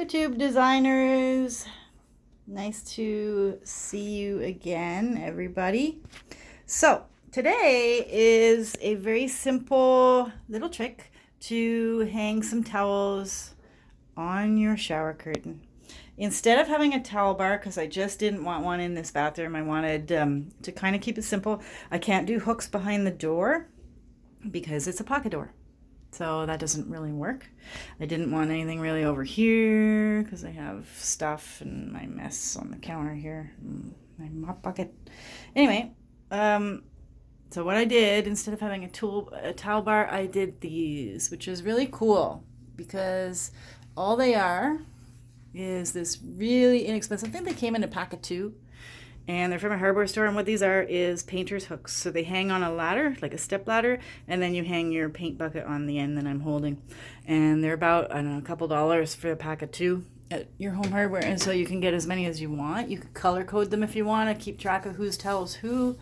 YouTube designers. Nice to see you again, everybody. So today is a very simple little trick to hang some towels on your shower curtain. Instead of having a towel bar, because I just didn't want one in this bathroom, I wanted to kind of keep it simple. I can't do hooks behind the door because it's a pocket door. So that doesn't really work. I didn't want anything really over here because I have stuff and my mess on the counter here, my mop bucket. Anyway, so what I did, instead of having a towel bar, I did these, which is really cool because all they are is this really inexpensive. I think they came in a pack of 2. And they're from a hardware store, and what these are is painter's hooks. So they hang on a ladder, like a step ladder, and then you hang your paint bucket on the end that I'm holding. And they're about, I don't know, a couple dollars for a pack of 2 at your home hardware. And so you can get as many as you want. You can color code them if you want to keep track of whose towels who.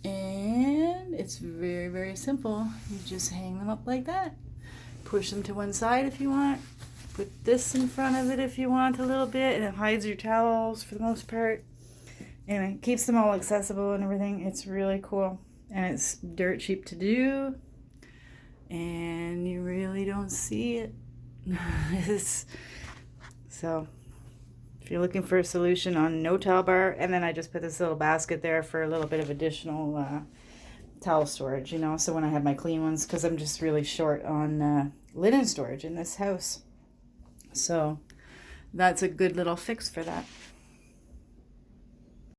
And it's very, very simple. You just hang them up like that. Push them to one side if you want. Put this in front of it if you want a little bit, and it hides your towels for the most part. Anyway, keeps them all accessible and everything. It's really cool. And it's dirt cheap to do. And you really don't see it. So, if you're looking for a solution on no towel bar, and then I just put this little basket there for a little bit of additional towel storage, you know. So when I have my clean ones, because I'm just really short on linen storage in this house. So, that's a good little fix for that.